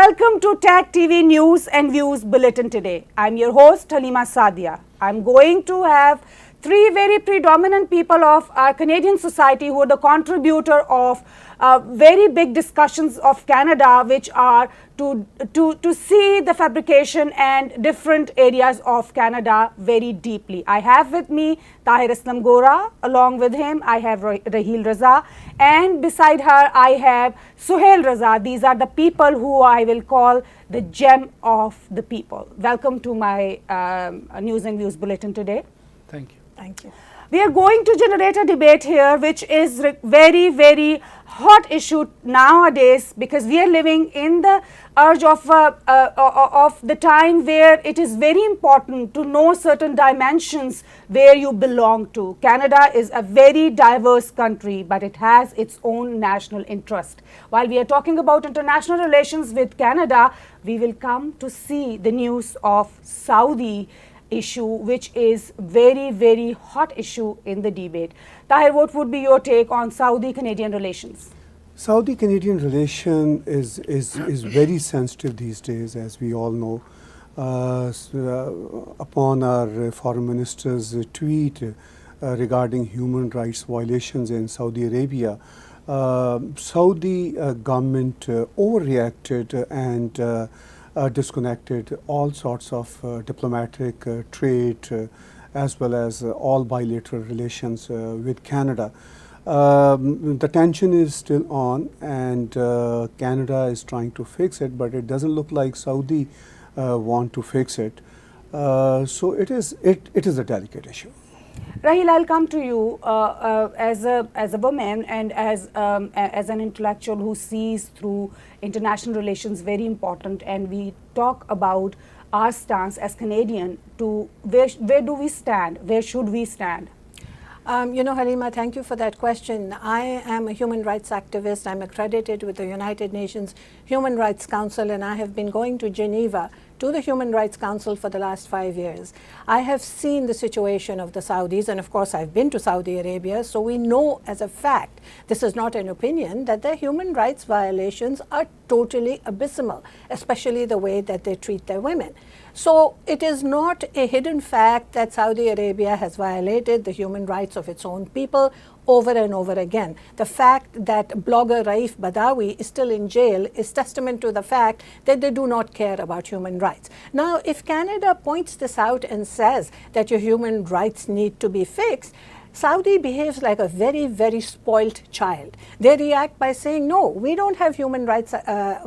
welcome to Tag TV News and Views Bulletin today. I'm your host Halima Sadia. I'm going to have three very predominant people of our Canadian society who are the contributor of very big discussions of Canada, which are to see the fabrication and different areas of Canada very deeply. I have with me Tahir Islam Gora, along with him I have Raheel Raza, and beside her I have Suhail Raza. These are the people who I will call the gem of the people. Welcome to my News and Views Bulletin today. Thank you. Thank you. We are going to generate a debate here which is very, very hot issue nowadays, because we are living in the urge of the time where it is very important to know certain dimensions where you belong to. Canada is a very diverse country, but it has its own national interest. While we are talking about international relations with Canada, we will come to see the news of Saudi issue, which is very, very hot issue in the debate. Tahir, what would be your take on Saudi-Canadian relations? Saudi-Canadian relation is very sensitive these days, as we all know. Upon our foreign minister's tweet regarding human rights violations in Saudi Arabia, Saudi government overreacted and disconnected all sorts of diplomatic trade as well as all bilateral relations with Canada. The tension is still on, and Canada is trying to fix it, but it doesn't look like Saudi want to fix it. So it is a delicate issue. Raheel, I'll come to you as a woman and as an intellectual who sees through international relations very important, and we talk about our stance as Canadian to where do we stand, where should we stand? Halima, thank you for that question. I am a human rights activist. I'm accredited with the United Nations Human Rights Council, and I have been going to Geneva to the Human Rights Council for the last 5 years. I have seen the situation of the Saudis, and of course I've been to Saudi Arabia, so we know as a fact, this is not an opinion, that their human rights violations are totally abysmal, especially the way that they treat their women. So it is not a hidden fact that Saudi Arabia has violated the human rights of its own people over and over again. The fact that blogger Raif Badawi is still in jail is testament to the fact that they do not care about human rights. Now, if Canada points this out and says that your human rights need to be fixed, Saudi behaves like a very, very spoilt child. They react by saying, no, we don't have human rights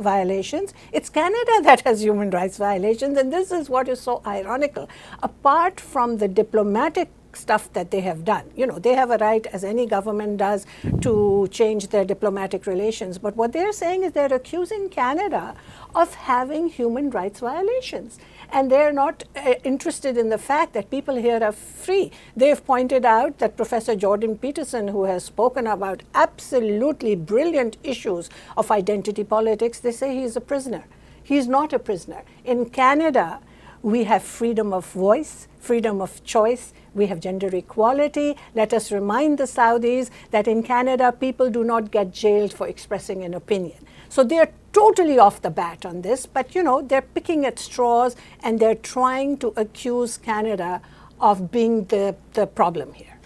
violations. It's Canada that has human rights violations, and this is what is so ironical. Apart from the diplomatic stuff that they have done, they have a right, as any government does, to change their diplomatic relations. But what they're saying is they're accusing Canada of having human rights violations. And they're not interested in the fact that people here are free. They've pointed out that Professor Jordan Peterson, who has spoken about absolutely brilliant issues of identity politics, they say he's a prisoner. He's not a prisoner. In Canada, we have freedom of voice, freedom of choice, we have gender equality. Let us remind the Saudis that in Canada, people do not get jailed for expressing an opinion. So they're totally off the bat on this, but they're picking at straws and they're trying to accuse Canada of being the problem here.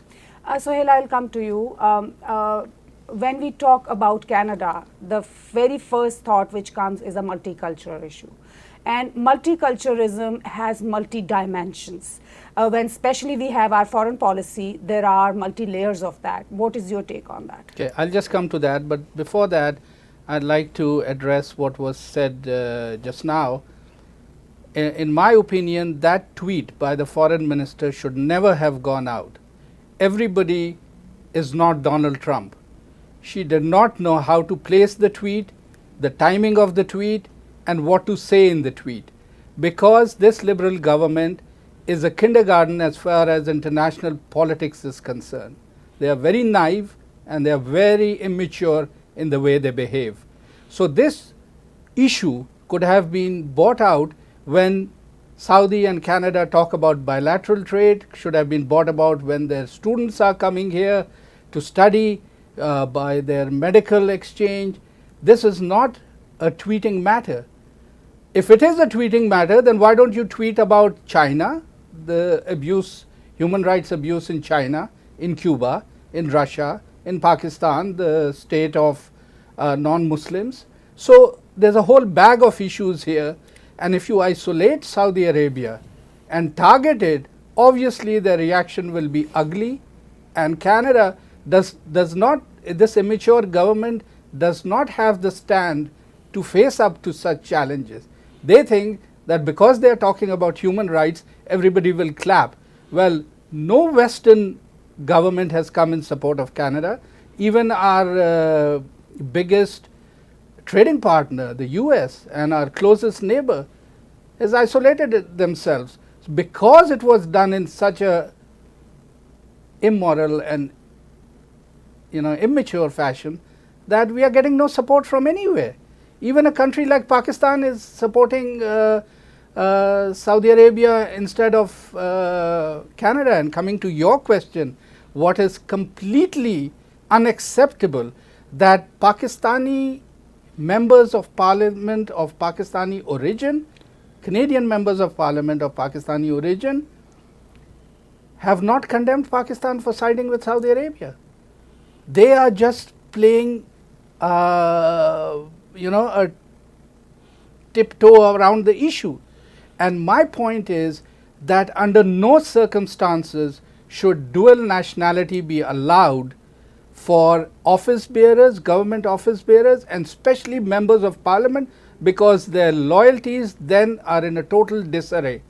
Suhail, I'll come to you. When we talk about Canada, the very first thought which comes is a multicultural issue. And multiculturalism has multi-dimensions. When especially we have our foreign policy, there are multi-layers of that. What is your take on that? Okay, I'll just come to that, but before that, I'd like to address what was said just now. In my opinion, that tweet by the foreign minister should never have gone out. Everybody is not Donald Trump. She did not know how to place the tweet, the timing of the tweet, and what to say in the tweet. Because this liberal government is a kindergarten as far as international politics is concerned. They are very naive and they are very immature in the way they behave. So this issue could have been brought out when Saudi and Canada talk about bilateral trade, should have been brought about when their students are coming here to study by their medical exchange. This is not a tweeting matter. if it is a tweeting matter, then why don't you tweet about China, the abuse, human rights abuse in China, in Cuba, in Russia, in Pakistan, the state of non-Muslims. So there's a whole bag of issues here, and if you isolate Saudi Arabia and target it, obviously the reaction will be ugly, and Canada does not, this immature government does not have the stand to face up to such challenges. They think that because they are talking about human rights, everybody will clap. Well, no Western government has come in support of Canada. Even our biggest trading partner, the US, and our closest neighbor has isolated themselves because it was done in such a immoral and immature fashion that we are getting no support from anywhere. Even a country like Pakistan is supporting Saudi Arabia instead of Canada. And coming to your question, what is completely unacceptable that Pakistani members of parliament of Pakistani origin, Canadian members of parliament of Pakistani origin, have not condemned Pakistan for siding with Saudi Arabia. They are just playing a tiptoe around the issue. And my point is that under no circumstances should dual nationality be allowed for office bearers, government office bearers, and especially members of parliament, because their loyalties then are in a total disarray.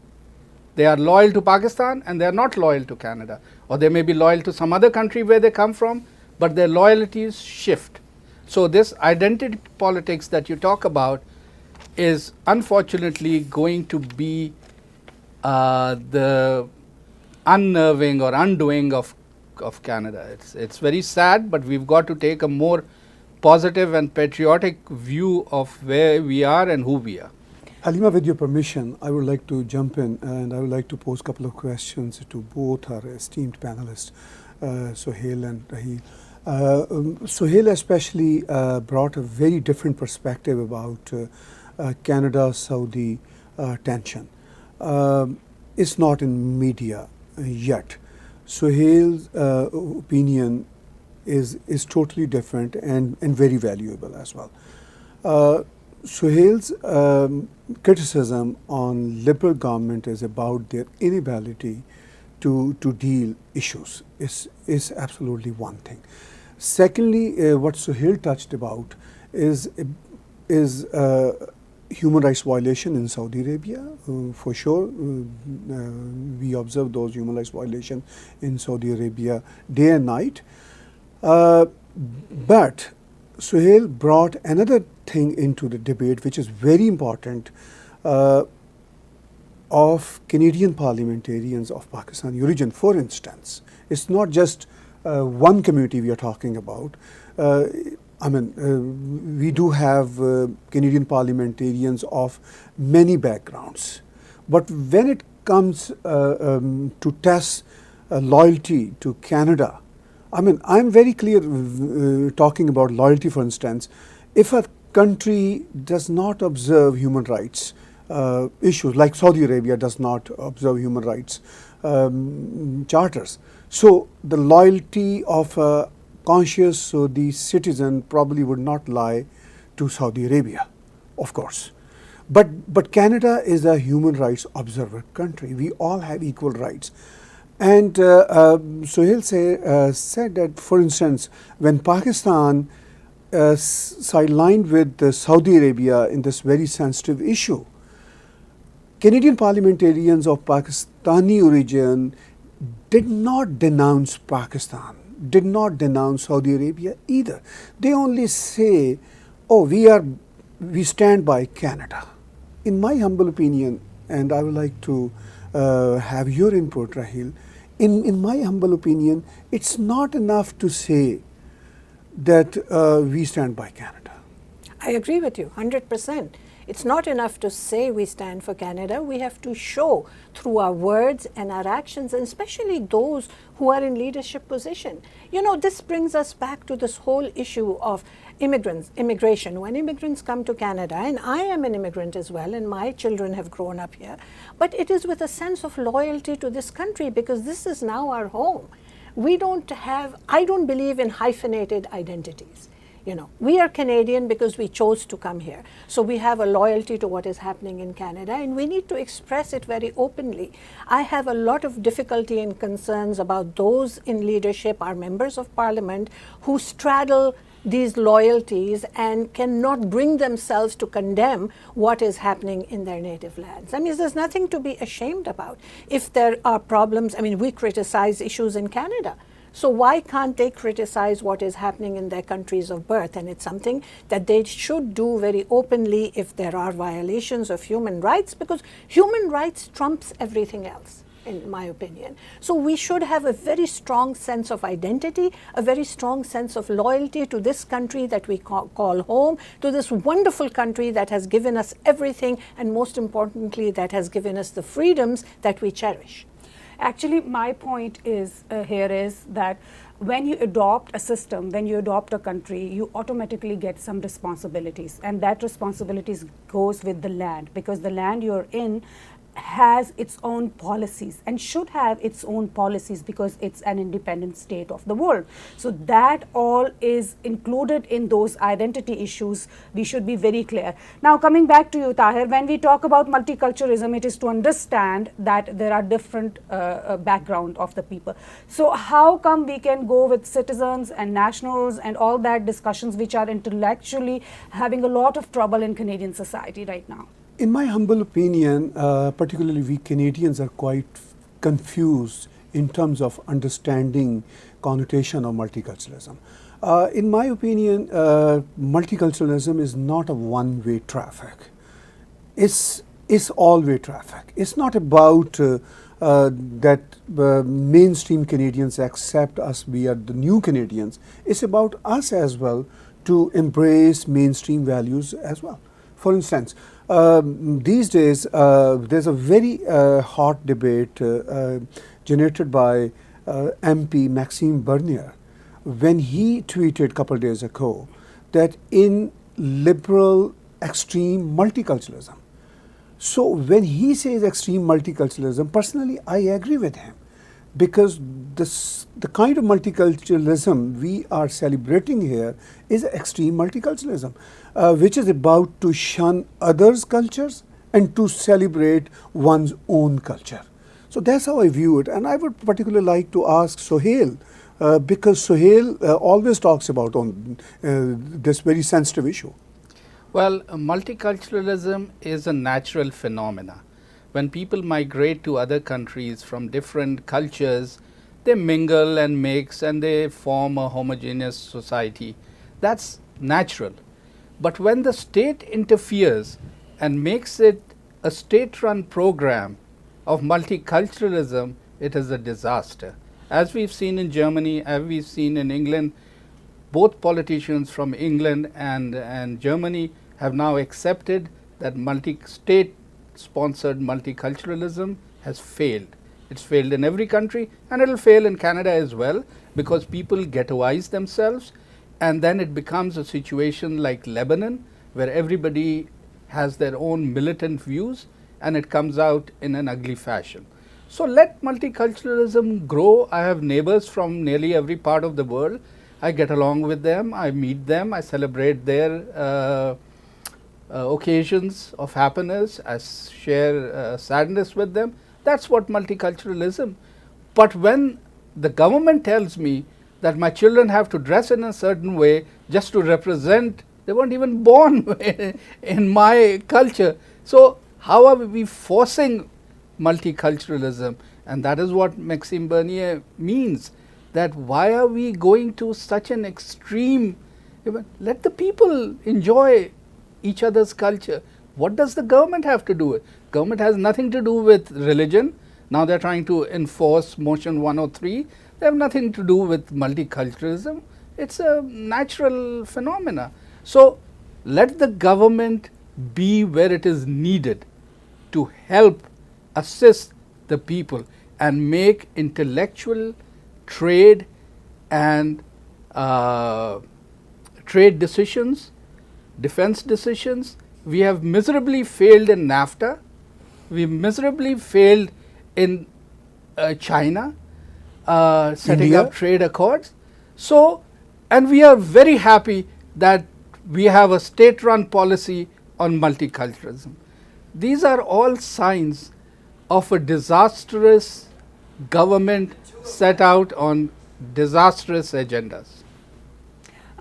They are loyal to Pakistan and they are not loyal to Canada, or they may be loyal to some other country where they come from, but their loyalties shift. So this identity politics that you talk about is unfortunately going to be the unnerving or undoing of Canada. It's very sad, but we've got to take a more positive and patriotic view of where we are and who we are. Halima, with your permission, I would like to jump in and I would like to pose a couple of questions to both our esteemed panelists, Sohail and Raheel. Sohail especially brought a very different perspective about Canada-Saudi tension. It's not in media yet. Sohail's opinion is totally different and very valuable as well. Sohail's criticism on Liberal government is about their inability to deal issues is absolutely one thing. Secondly, what Sohail touched about is human rights violation in Saudi Arabia. For sure, we observe those human rights violations in Saudi Arabia day and night. But Sohail brought another thing into the debate, which is very important, of Canadian parliamentarians of Pakistani origin. For instance, it's not just one community we are talking about. We do have Canadian parliamentarians of many backgrounds. But when it comes to test loyalty to Canada, I'm very clear talking about loyalty, for instance. If a country does not observe human rights issues, like Saudi Arabia does not observe human rights charters, so the loyalty of a conscious Saudi citizen probably would not lie to Saudi Arabia, of course. But Canada is a human rights observer country. We all have equal rights. And Sohail said that, for instance, when Pakistan sidelined with Saudi Arabia in this very sensitive issue, Canadian parliamentarians of Pakistani origin did not denounce Pakistan, did not denounce Saudi Arabia either. They only say, oh, we stand by Canada. In my humble opinion, and I would like to have your input, Raheel, in my humble opinion, it's not enough to say that we stand by Canada. I agree with you 100%. It's not enough to say we stand for Canada. We have to show through our words and our actions, and especially those who are in leadership position. You know, this brings us back to this whole issue of immigration. When immigrants come to Canada, and I am an immigrant as well, and my children have grown up here, but it is with a sense of loyalty to this country because this is now our home. I don't believe in hyphenated identities. You know, we are Canadian because we chose to come here. So we have a loyalty to what is happening in Canada, and we need to express it very openly. I have a lot of difficulty and concerns about those in leadership, our members of parliament, who straddle these loyalties and cannot bring themselves to condemn what is happening in their native lands. I mean, there's nothing to be ashamed about. If there are problems, I mean, we criticize issues in Canada. So why can't they criticize what is happening in their countries of birth? And it's something that they should do very openly if there are violations of human rights, because human rights trumps everything else, in my opinion. So we should have a very strong sense of identity, a very strong sense of loyalty to this country that we call home, to this wonderful country that has given us everything, and most importantly, that has given us the freedoms that we cherish. Actually, my point is here is that when you adopt a system, when you adopt a country, you automatically get some responsibilities, and that responsibilities goes with the land, because the land you're in has its own policies and should have its own policies because it's an independent state of the world. So that all is included in those identity issues. We should be very clear. Now, coming back to you, Tahir, when we talk about multiculturalism, it is to understand that there are different background of the people. So how come we can go with citizens and nationals and all that discussions which are intellectually having a lot of trouble in Canadian society right now? In my humble opinion, particularly we Canadians are quite confused in terms of understanding connotation of multiculturalism. In my opinion, multiculturalism is not a one-way traffic. It's all-way traffic. It's not about that mainstream Canadians accept us, we are the new Canadians. It's about us as well to embrace mainstream values as well. For instance, these days there's a very hot debate generated by MP Maxime Bernier when he tweeted a couple of days ago that in liberal extreme multiculturalism. So when he says extreme multiculturalism, personally I agree with him, because the kind of multiculturalism we are celebrating here is extreme multiculturalism, which is about to shun others' cultures and to celebrate one's own culture. So that's how I view it. And I would particularly like to ask Sohail, because Sohail always talks about on this very sensitive issue. Well, multiculturalism is a natural phenomena. When people migrate to other countries from different cultures, they mingle and mix and they form a homogeneous society. That's natural. But when the state interferes and makes it a state-run program of multiculturalism, it is a disaster. As we've seen in Germany, as we've seen in England, both politicians from England and Germany have now accepted that state-sponsored multiculturalism has failed. It's failed in every country, and it'll fail in Canada as well, because people ghettoize themselves, and then it becomes a situation like Lebanon, where everybody has their own militant views, and it comes out in an ugly fashion. So let multiculturalism grow. I have neighbors from nearly every part of the world. I get along with them, I meet them, I celebrate their occasions of happiness, I share sadness with them. That's what multiculturalism. But when the government tells me that my children have to dress in a certain way just to represent, they weren't even born in my culture. So how are we forcing multiculturalism? And that is what Maxime Bernier means, that why are we going to such an extreme? Let the people enjoy each other's culture. What does the government have to do with? Government has nothing to do with religion. Now they're trying to enforce Motion 103. They have nothing to do with multiculturalism. It's a natural phenomena. So let the government be where it is needed to help assist the people and make intellectual trade and trade decisions, defense decisions. We have miserably failed in NAFTA. We miserably failed in China, setting India? up trade accords. So, and we are very happy that we have a state-run policy on multiculturalism. These are all signs of a disastrous government set out on disastrous agendas.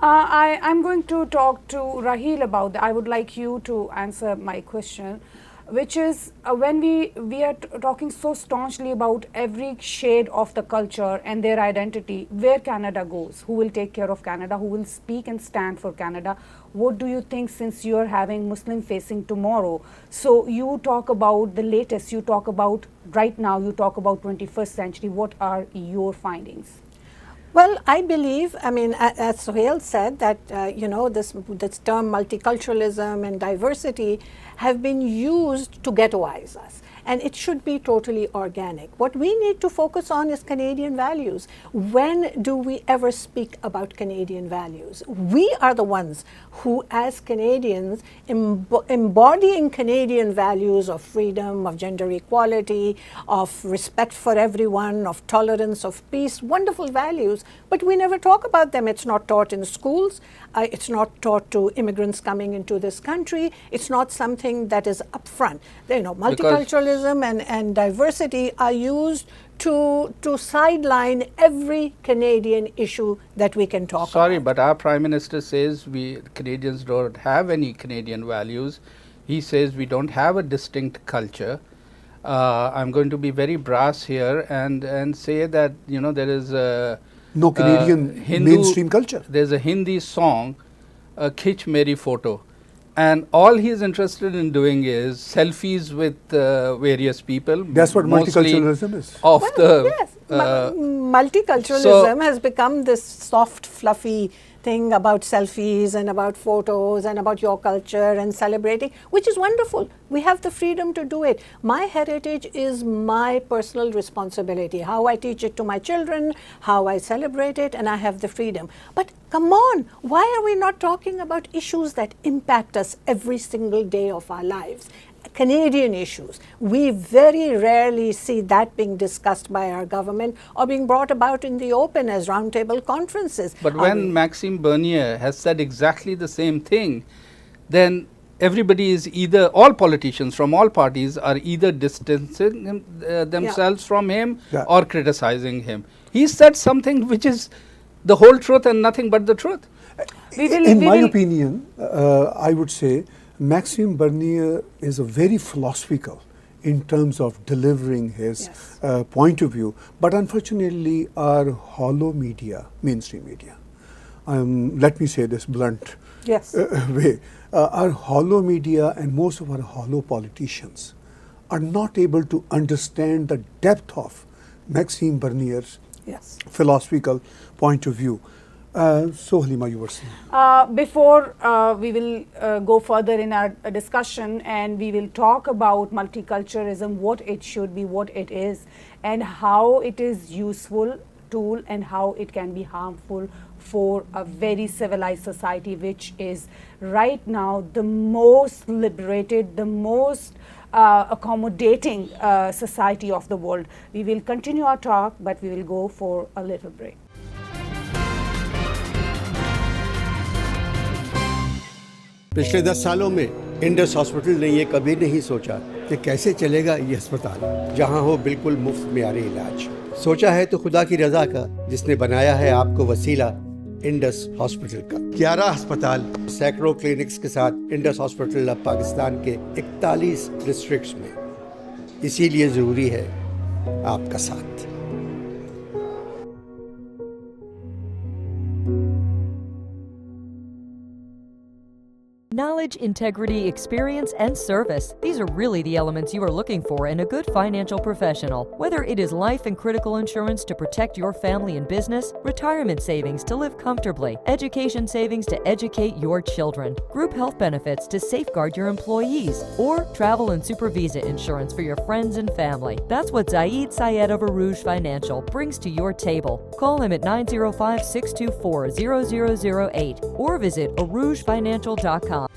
I'm going to talk to Raheel about that. I would like you to answer my question, which is when we are talking so staunchly about every shade of the culture and their identity, where Canada goes, who will take care of Canada, who will speak and stand for Canada. What do you think, since you are having Muslim facing tomorrow? So you talk about the latest, you talk about right now, you talk about 21st century. What are your findings? Well, I believe, I mean, as Sohail said, that, this term multiculturalism and diversity have been used to ghettoize us. And it should be totally organic. What we need to focus on is Canadian values. When do we ever speak about Canadian values? We are the ones who, as Canadians, embodying Canadian values of freedom, of gender equality, of respect for everyone, of tolerance, of peace, wonderful values, but we never talk about them. It's not taught in schools. It's not taught to immigrants coming into this country. It's not something that is upfront. Multiculturalism and diversity are used to sideline every Canadian issue that we can talk about. Sorry, but our Prime Minister says we Canadians don't have any Canadian values. He says we don't have a distinct culture. I'm going to be very brass here and say that there is a no Canadian Hindu, mainstream culture. There's a Hindi song, Khich Meri Photo, and all he's interested in doing is selfies with various people. That's what multiculturalism is. Yes, multiculturalism has become this soft, fluffy thing about selfies and about photos and about your culture and celebrating, which is wonderful. We have the freedom to do it. My heritage is my personal responsibility, how I teach it to my children, how I celebrate it, and I have the freedom. But come on, why are we not talking about issues that impact us every single day of our lives? Canadian issues. We very rarely see that being discussed by our government or being brought about in the open as roundtable conferences. But when Maxime Bernier has said exactly the same thing, then everybody is either, all politicians from all parties are either distancing themselves from him or criticizing him. He said something which is the whole truth and nothing but the truth. In my opinion, I would say Maxime Bernier is a very philosophical in terms of delivering his point of view, but unfortunately our hollow media, mainstream media, let me say this blunt way, our hollow media and most of our hollow politicians are not able to understand the depth of Maxime Bernier's philosophical point of view. So Halima, you were saying. Before we will go further in our discussion and we will talk about multiculturalism, what it should be, what it is, and how it is useful tool and how it can be harmful for a very civilized society, which is right now the most liberated, the most accommodating society of the world. We will continue our talk, but we will go for a little break. पिछले 10 सालों में Indus hospital ने ये कभी नहीं सोचा कि कैसे चलेगा ये अस्पताल जहां हो बिल्कुल मुफ्त मियारी इलाज। सोचा है तो खुदा की रजा का, जिसने बनाया है आपको वसीला इंडस हॉस्पिटल का। 11 अस्पताल, सैकड़ों क्लिनिक्स के साथ इंडस हॉस्पिटल अब पाकिस्तान के 41 डिस्ट्रिक्ट्स में। इसीलिए ज़रूरी है आपका साथ। Knowledge, integrity, experience, and service. These are really the elements you are looking for in a good financial professional. Whether it is life and critical insurance to protect your family and business, retirement savings to live comfortably, education savings to educate your children, group health benefits to safeguard your employees, or travel and super visa insurance for your friends and family. That's what Zaid Syed of Arouge Financial brings to your table. Call him at 905-624-0008 or visit arougefinancial.com.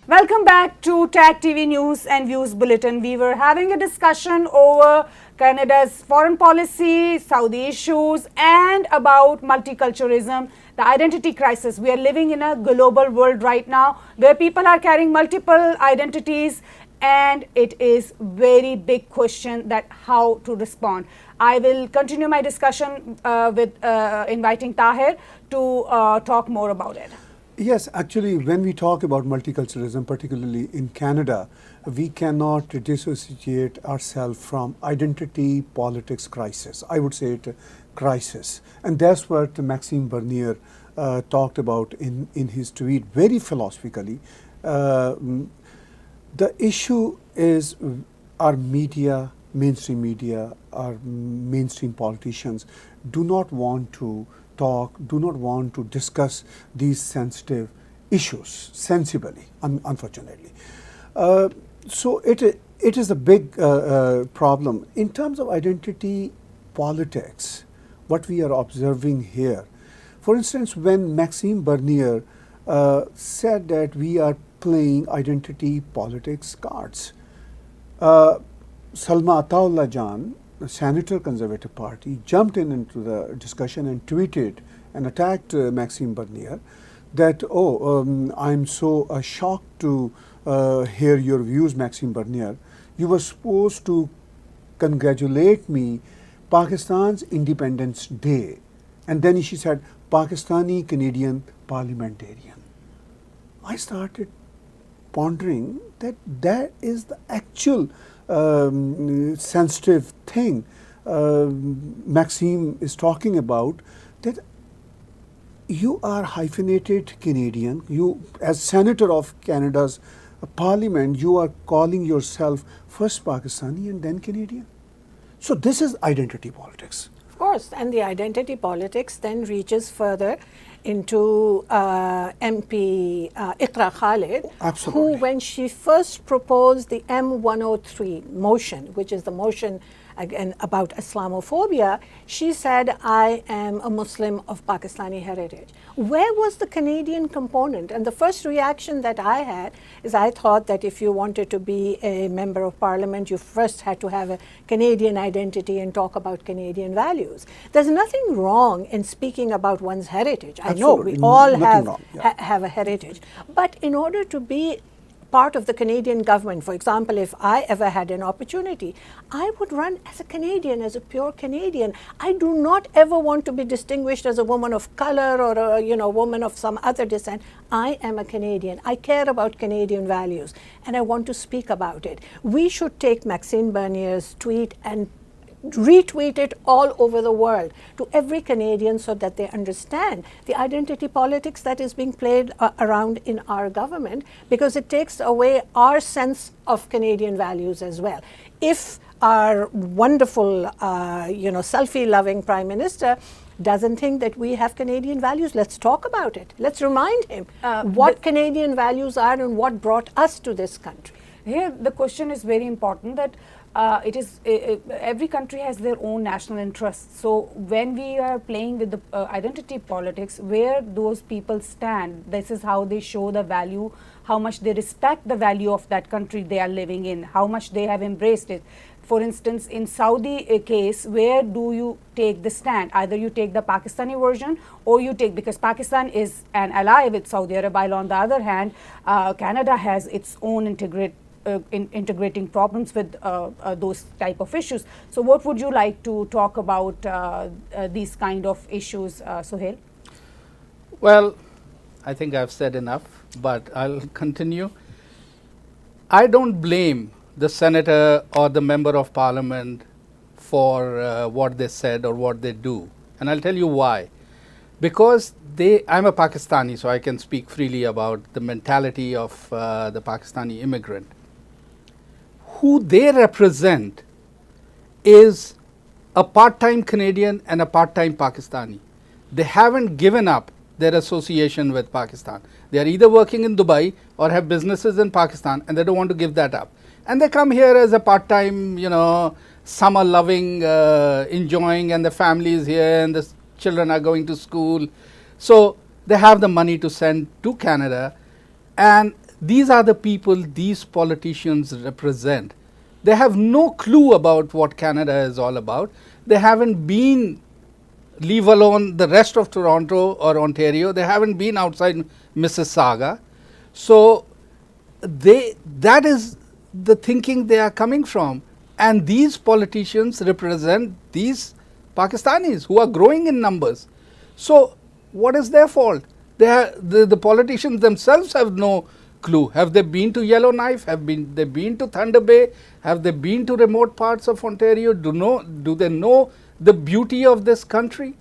Welcome back to TAG TV News and Views Bulletin. We were having a discussion over Canada's foreign policy, Saudi issues, and about multiculturalism, the identity crisis. We are living in a global world right now where people are carrying multiple identities, and it is very big question that how to respond. I will continue my discussion with inviting Tahir to talk more about it. Yes, actually, when we talk about multiculturalism, particularly in Canada, we cannot dissociate ourselves from identity politics crisis. I would say it a crisis. And that's what Maxime Bernier talked about in his tweet very philosophically. The issue is our media, mainstream media, our mainstream politicians do not want to talk, do not want to discuss these sensitive issues sensibly, unfortunately. So it is a big problem. In terms of identity politics, what we are observing here, for instance, when Maxime Bernier said that we are playing identity politics cards, Salma Ataullah Jan, Senator Conservative Party, jumped into the discussion and tweeted and attacked Maxime Bernier that, I'm so shocked to hear your views, Maxime Bernier. You were supposed to congratulate me Pakistan's Independence Day. And then she said, Pakistani Canadian parliamentarian. I started pondering that that is the actual sensitive thing Maxime is talking about, that you are hyphenated Canadian. You, as Senator of Canada's Parliament, you are calling yourself first Pakistani and then Canadian. So this is identity politics. Of course, and the identity politics then reaches further into MP Iqra Khalid, Absolutely. who, when she first proposed the M103 motion, which is the motion again about Islamophobia, she said, I am a Muslim of Pakistani heritage. Where was the Canadian component? And the first reaction that I had is I thought that if you wanted to be a member of parliament, you first had to have a Canadian identity and talk about Canadian values. There's nothing wrong in speaking about one's heritage. Absolutely. I know we all Nothing wrong, yeah. have a heritage. But in order to be part of the Canadian government, for example, if I ever had an opportunity, I would run as a Canadian, as a pure Canadian. I do not ever want to be distinguished as a woman of color or a woman of some other descent. I am a Canadian. I care about Canadian values, and I want to speak about it. We should take Maxime Bernier's tweet and retweet it all over the world to every Canadian so that they understand the identity politics that is being played around in our government, because it takes away our sense of Canadian values as well. If our wonderful, selfie-loving Prime Minister doesn't think that we have Canadian values, let's talk about it. Let's remind him what Canadian values are and what brought us to this country. Here, the question is very important that every country has their own national interests. So when we are playing with the identity politics, where those people stand, this is how they show the value, how much they respect the value of that country they are living in, how much they have embraced it. For instance, in Saudi case, where do you take the stand? Either you take the Pakistani version, or you take, because Pakistan is an ally with Saudi Arabia, while on the other hand, Canada has its own integrating problems with those type of issues. So what would you like to talk about these kind of issues, Sohail? Well, I think I've said enough, but I'll continue. I don't blame the senator or the member of parliament for what they said or what they do. And I'll tell you why. because I'm a Pakistani, so I can speak freely about the mentality of the Pakistani immigrant. Who they represent is a part-time Canadian and a part-time Pakistani. They haven't given up their association with Pakistan. They are either working in Dubai or have businesses in Pakistan, and they don't want to give that up. And they come here as a part-time, summer loving, enjoying, and the family is here and the children are going to school. So they have the money to send to Canada, and these are the people these politicians represent. They have no clue about what Canada is all about. They haven't been, leave alone the rest of Toronto or Ontario, they haven't been outside Mississauga. So that is the thinking they are coming from. And these politicians represent these Pakistanis who are growing in numbers. So what is their fault? The politicians themselves have no clue. Have they been to Yellowknife? Have they been to Thunder Bay? Have they been to remote parts of Ontario? Do they know the beauty of this country?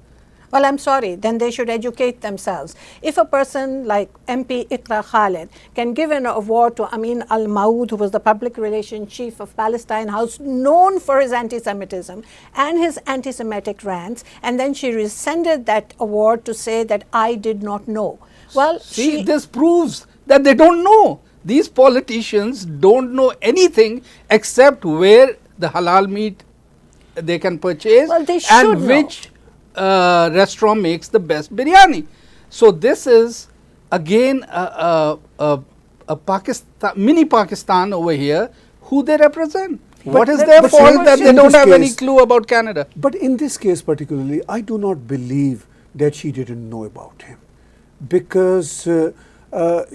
Well, I'm sorry, then they should educate themselves. If a person like MP Iqra Khalid can give an award to Amin Al-Maud, who was the public relations chief of Palestine House, known for his anti-Semitism and his anti-Semitic rants, and then she rescinded that award to say that I did not know. Well, see, this proves that they don't know. These politicians don't know anything except where the halal meat they can purchase, well, they should and which restaurant makes the best biryani. So this is again a Pakistan, mini Pakistan over here, who they represent. What is their fault that they don't have any clue about Canada? But in this case particularly, I do not believe that she didn't know about him, because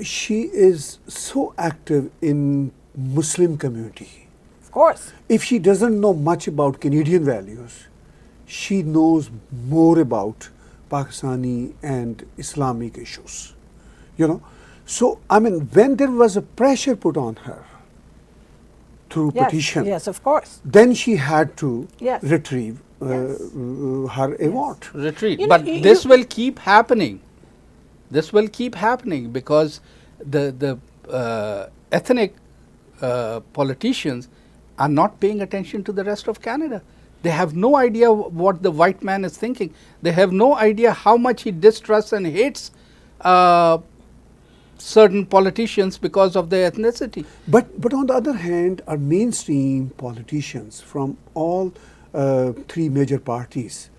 she is so active in Muslim community. of course. If she doesn't know much about Canadian values, she knows more about Pakistani and Islamic issues. So I mean, when there was a pressure put on her through petition, Yes, of course. then she had to Yes. retrieve her award. Retreat. But this will keep happening. This will keep happening because the ethnic politicians are not paying attention to the rest of Canada. They have no idea what the white man is thinking. They have no idea how much he distrusts and hates certain politicians because of their ethnicity. But on the other hand, our mainstream politicians from all three major parties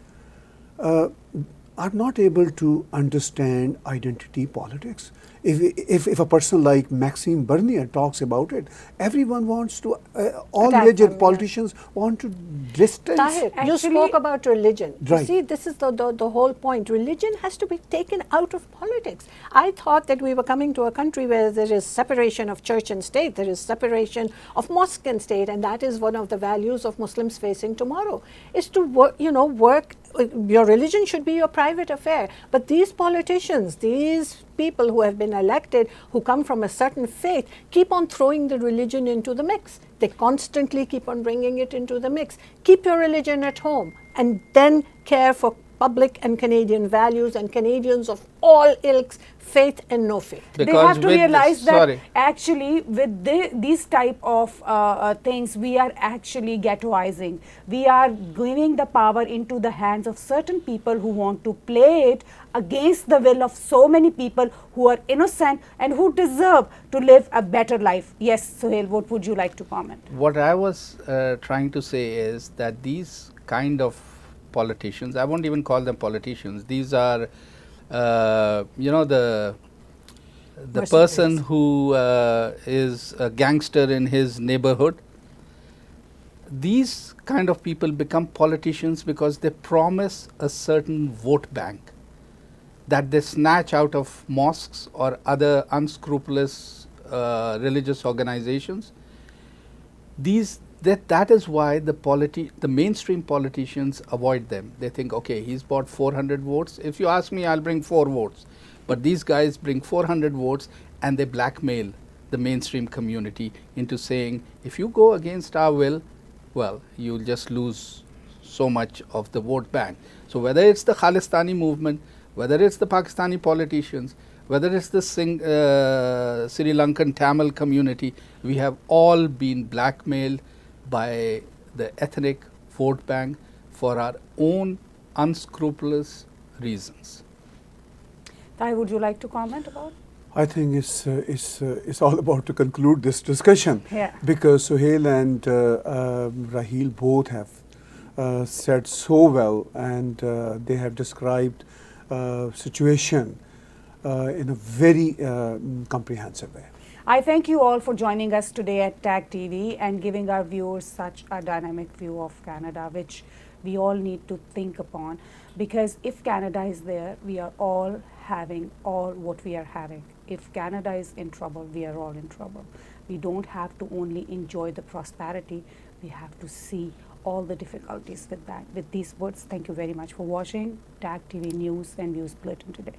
are not able to understand identity politics. If a person like Maxime Bernier talks about it, everyone wants to, all Attack major them, politicians want to distance. Tahir, you Actually- spoke about religion. Right. You see, this is the whole point. Religion has to be taken out of politics. I thought that we were coming to a country where there is separation of church and state, there is separation of mosque and state, and that is one of the values of Muslims facing tomorrow, is to work, your religion should be your private affair. But these politicians, these people who have been elected, who come from a certain faith, keep on throwing the religion into the mix. They constantly keep on bringing it into the mix. Keep your religion at home and then care for public and Canadian values and Canadians of all ilks, faith and no faith. They Because have to with realize that sorry. actually with these type of things, we are actually ghettoizing. We are giving the power into the hands of certain people who want to play it against the will of so many people who are innocent and who deserve to live a better life. Yes, Sohail, what would you like to comment? What I was trying to say is that these kind of politicians, I won't even call them politicians, these are the person who is a gangster in his neighborhood. These kind of people become politicians because they promise a certain vote bank that they snatch out of mosques or other unscrupulous religious organizations. That is why the mainstream politicians avoid them. They think, okay, he's bought 400 votes. If you ask me, I'll bring 4 votes. But these guys bring 400 votes and they blackmail the mainstream community into saying, if you go against our will, well, you'll just lose so much of the vote bank. So whether it's the Khalistani movement, whether it's the Pakistani politicians, whether it's the Sri Lankan Tamil community, we have all been blackmailed by the ethnic vote bank for our own unscrupulous reasons. Tai, would you like to comment about? I think it's all about to conclude this discussion, Yeah. because Suhail and Raheel both have said so well, and they have described situation in a very comprehensive way. I thank you all for joining us today at TAG TV and giving our viewers such a dynamic view of Canada, which we all need to think upon, because if Canada is there, we are all having all what we are having. If Canada is in trouble, we are all in trouble. We don't have to only enjoy the prosperity, we have to see all the difficulties with that. With these words, thank you very much for watching TAG TV News and Views Bulletin today.